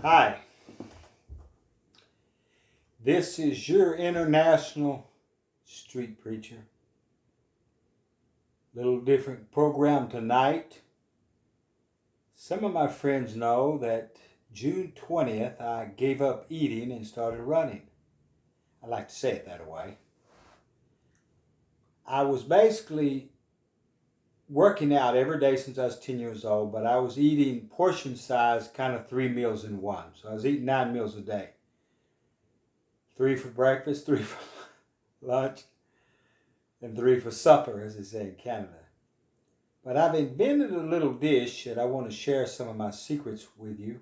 Hi, this is your international street preacher. Little different program tonight. Some of my friends know that June 20th I gave up eating and started running. I like to say it that way. I was basically working out every day since I was 10 years old, but I was eating portion size kind of 3 meals in one. So I was eating 9 meals a day. 3 for breakfast, 3 for lunch, and 3 for supper, as they say in Canada. But I've invented a little dish that I want to share some of my secrets with you.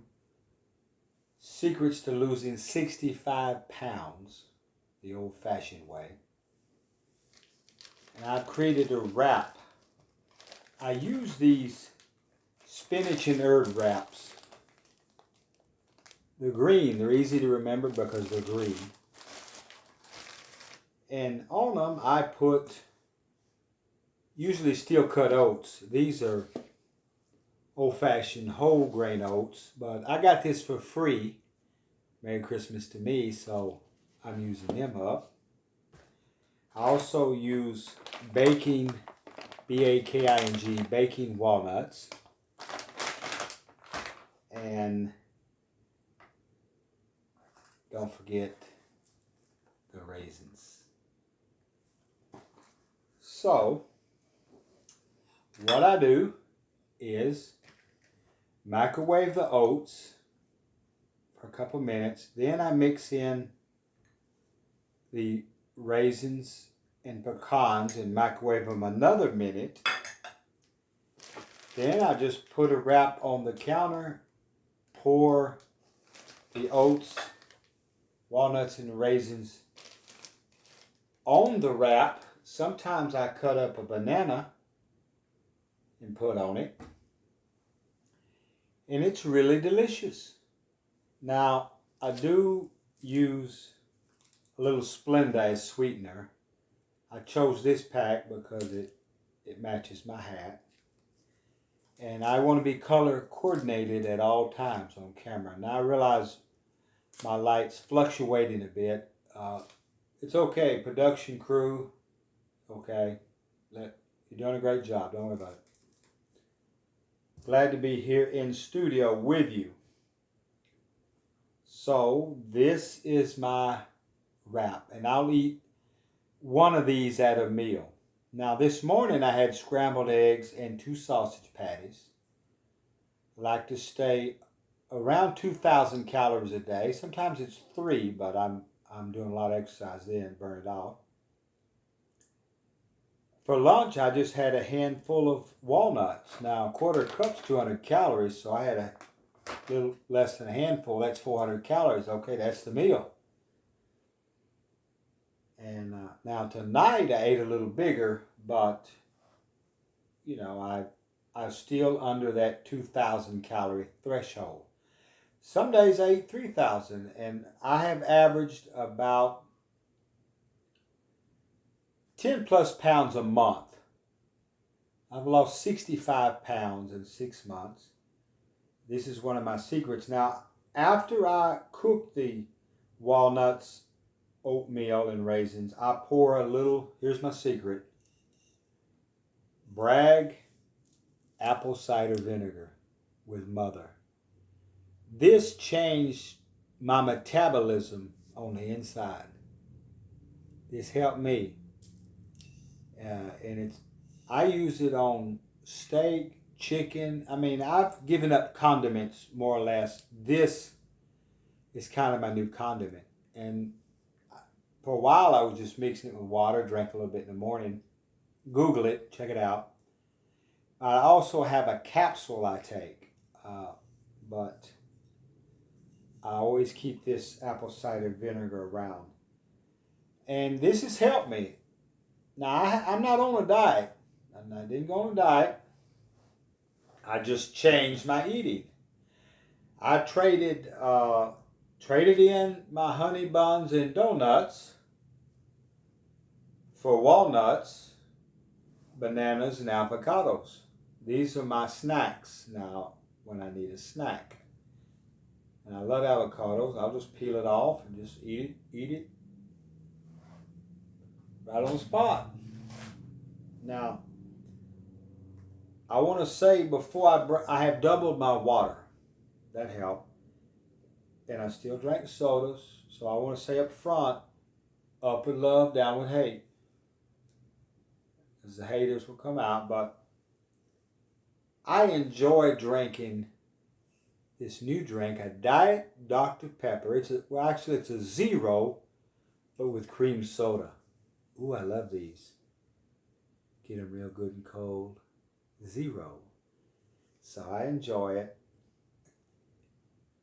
Secrets to losing 65 pounds the old-fashioned way. And I've created a wrap. I use these spinach and herb wraps. They're green. They're easy to remember because they're green. And on them I put usually steel-cut oats. These are old-fashioned whole grain oats, but I got this for free. Merry Christmas to me, so I'm using them up. I also use baking, B-A-K-I-N-G, baking walnuts. And don't forget the raisins. So, what I do is microwave the oats for a couple minutes. Then I mix in the raisins and pecans and microwave them another minute. Then I just put a wrap on the counter, pour the oats, walnuts, and raisins on the wrap. Sometimes I cut up a banana and put on it. And it's really delicious. Now, I do use a little Splenda as sweetener. I chose this pack because it matches my hat. And I want to be color coordinated at all times on camera. Now I realize my light's fluctuating a bit. It's okay, production crew, okay. You're doing a great job, don't worry about it. Glad to be here in studio with you. So this is my wrap, and I'll eat one of these at a meal. Now this morning I had scrambled eggs and 2 sausage patties. I like to stay around 2,000 calories a day. Sometimes it's 3, but I'm doing a lot of exercise then, burn it off. For lunch, I just had a handful of walnuts. Now, a quarter cup's 200 calories, so I had a little less than a handful. That's 400 calories. Okay, that's the meal. And now tonight, I ate a little bigger, but, you know, I'm still under that 2,000 calorie threshold. Some days I eat 3,000, and I have averaged about 10 plus pounds a month. I've lost 65 pounds in 6 months. This is one of my secrets. Now, after I cook the walnuts, oatmeal, and raisins, I pour a little, here's my secret, Bragg apple cider vinegar with mother. This changed my metabolism on the inside. This helped me. And I use it on steak, chicken. I mean, I've given up condiments more or less. This is kind of my new condiment. And for a while, I was just mixing it with water, drank a little bit in the morning. Google it, check it out. I also have a capsule I take, but I always keep this apple cider vinegar around. And this has helped me. Now, I'm not on a diet. I didn't go on a diet. I just changed my eating. I traded in my honey buns and donuts for walnuts, bananas, and avocados. These are my snacks now when I need a snack. And I love avocados. I'll just peel it off and just eat it right on the spot. Now, I want to say before I have doubled my water. That helped. And I still drank sodas. So I want to say up front, up with love, down with hate. As the haters will come out. But I enjoy drinking this new drink, a Diet Dr. Pepper. It's a zero, but with cream soda. Ooh, I love these. Get them real good and cold. Zero. So I enjoy it.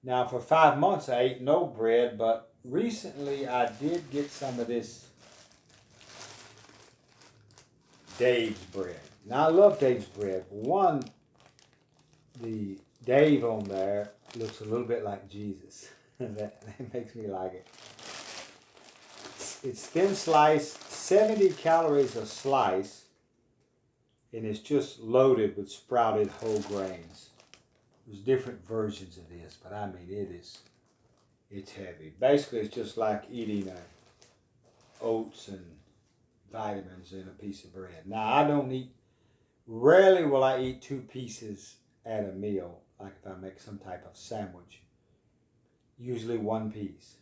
Now for 5 months I ate no bread, but recently I did get some of this Dave's bread. Now I love Dave's bread. One, the Dave on there looks a little bit like Jesus. that makes me like it. It's thin sliced, 70 calories a slice, and it's just loaded with sprouted whole grains. There's different versions of this, but I mean it's heavy. Basically, it's just like eating oats and vitamins in a piece of bread. Now, I don't eat, rarely will I eat 2 pieces at a meal, like if I make some type of sandwich. Usually 1 piece.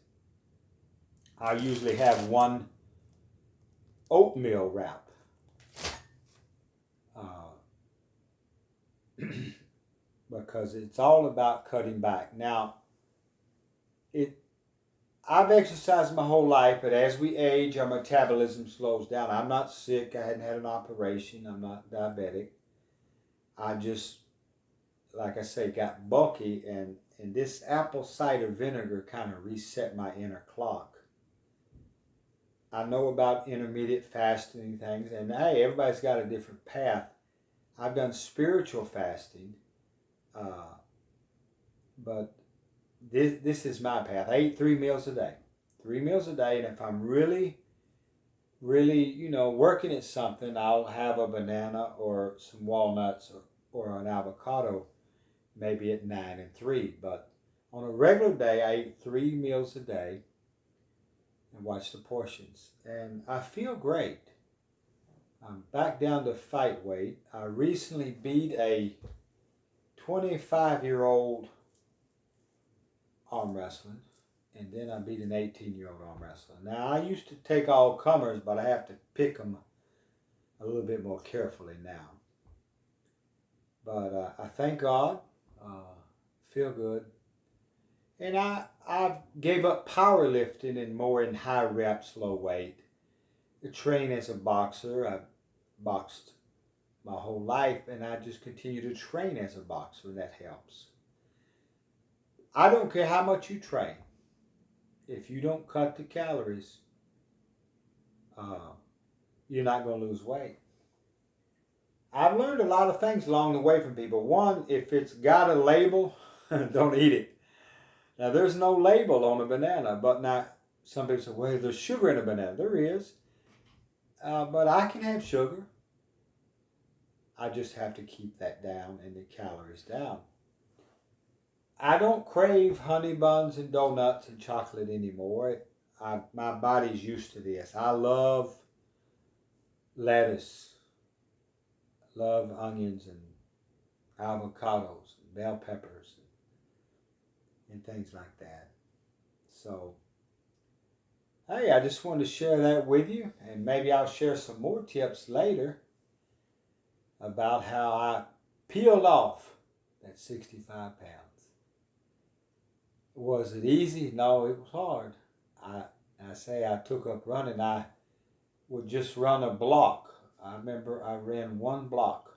I usually have 1 oatmeal wrap. Because it's all about cutting back. Now, I've exercised my whole life, but as we age, our metabolism slows down. I'm not sick. I hadn't had an operation. I'm not diabetic. I just, like I say, got bulky, and this apple cider vinegar kind of reset my inner clock. I know about intermediate fasting and things, and hey, everybody's got a different path. I've done spiritual fasting, but this is my path. I eat 3 meals a day. 3 meals a day, and if I'm really, working at something, I'll have a banana or some walnuts or an avocado, maybe at 9 and 3. But on a regular day, I eat 3 meals a day and watch the portions. And I feel great. I'm back down to fight weight. I recently beat a 25-year-old arm wrestling, and then I beat an 18-year-old arm wrestler. Now, I used to take all comers, but I have to pick them a little bit more carefully now. But I thank God, feel good. And I gave up powerlifting and more in high reps, low weight. I train as a boxer. I've boxed my whole life, and I just continue to train as a boxer, and that helps. I don't care how much you train. If you don't cut the calories, you're not going to lose weight. I've learned a lot of things along the way from people. One, if it's got a label, don't eat it. Now, there's no label on a banana, but now some people say, well, there's sugar in a banana. There is. But I can have sugar. I just have to keep that down and the calories down. I don't crave honey buns and donuts and chocolate anymore. My body's used to this. I love lettuce, love onions and avocados and bell peppers and things like that. So, hey, I just wanted to share that with you, and maybe I'll share some more tips later about how I peeled off that 65 pounds. Was it easy? No, it was hard. I say I took up running. I would just run a block. I remember I ran 1 block,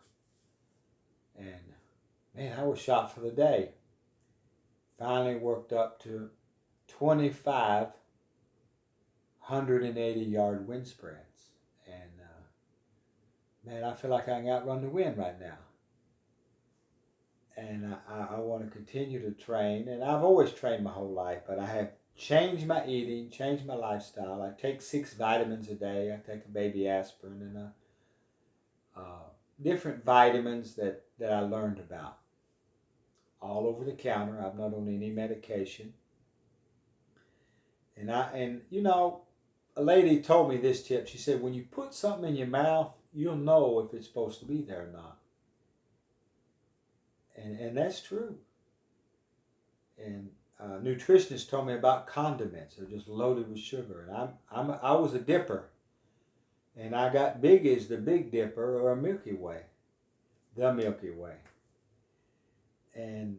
and man, I was shot for the day. Finally worked up to 25 180-yard wind sprints, and man, I feel like I can outrun the wind right now. And I want to continue to train, and I've always trained my whole life, but I have changed my eating, changed my lifestyle. I take 6 vitamins a day. I take a baby aspirin and different vitamins that I learned about. all over the counter. I'm not on any medication. And you know, a lady told me this tip. She said, when you put something in your mouth, you'll know if it's supposed to be there or not. And that's true. And nutritionists told me about condiments. They're just loaded with sugar. And I was a dipper. And I got big as the Big Dipper or a Milky Way. The Milky Way. And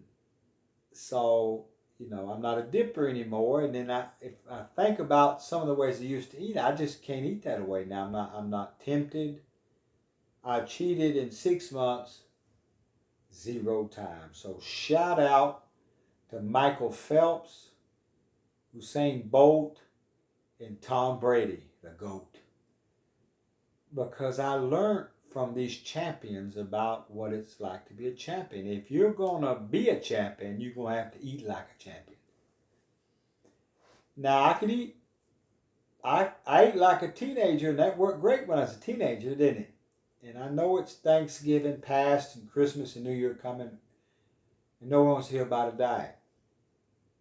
so, you know, I'm not a dipper anymore. And then if I think about some of the ways I used to eat, I just can't eat that way now. I'm not tempted. I cheated in 6 months 0 times. So shout out to Michael Phelps, Usain Bolt, and Tom Brady, the GOAT. Because I learned from these champions about what it's like to be a champion. If you're going to be a champion, you're going to have to eat like a champion. Now, I could eat. I ate like a teenager, and that worked great when I was a teenager, didn't it? And I know it's Thanksgiving past and Christmas and New Year coming, and no one wants to hear about a diet.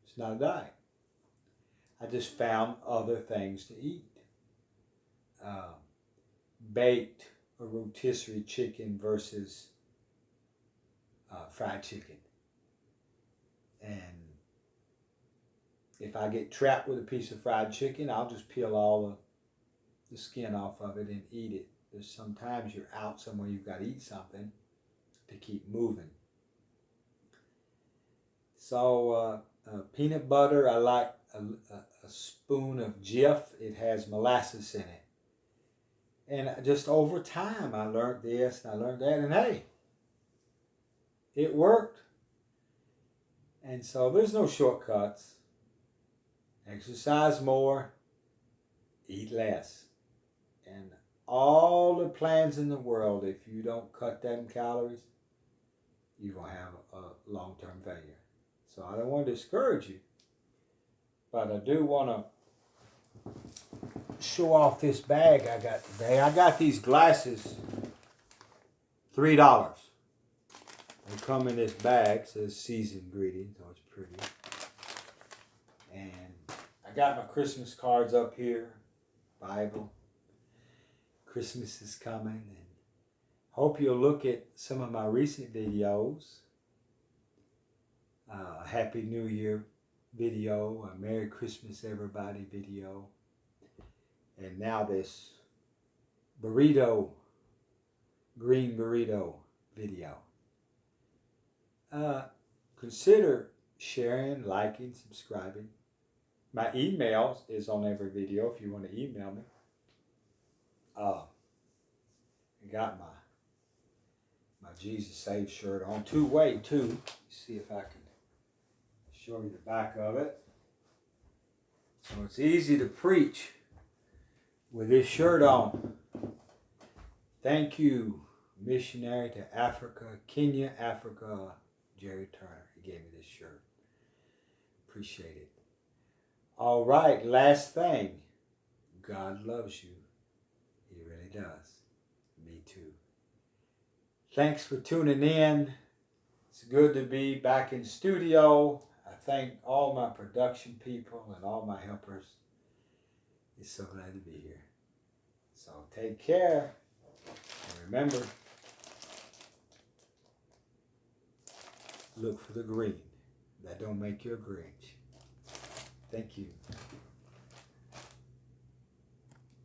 It's not a diet. I just found other things to eat. Baked or rotisserie chicken versus fried chicken. And if I get trapped with a piece of fried chicken, I'll just peel all the skin off of it and eat it. There's sometimes you're out somewhere, you've got to eat something to keep moving. So peanut butter, I like a spoon of Jif. It has molasses in it. And just over time, I learned this and I learned that, and hey, it worked. And so there's no shortcuts. Exercise more, eat less. And all the plans in the world, if you don't cut them calories, you're going to have a long-term failure. So I don't want to discourage you, but I do want to show off this bag I got today. I got these glasses, $3. They come in this bag, it says seasoned greetings, so it's pretty. And I got my Christmas cards up here, Bible. Christmas is coming, and hope you'll look at some of my recent videos. Happy New Year video, a Merry Christmas Everybody video. And now this burrito, green burrito video. Consider sharing, liking, subscribing. My email is on every video if you want to email me. I got my Jesus Save shirt on, two-way too. See if I can show you the back of it. So it's easy to preach with this shirt on. Thank you, missionary to Africa, Kenya, Africa, Jerry Turner. He gave me this shirt. Appreciate it. All right, last thing. God loves you. He really does. Me too. Thanks for tuning in. It's good to be back in studio. I thank all my production people and all my helpers. It's so glad to be here. So take care. And remember, look for the green. That don't make you a Grinch. Thank you.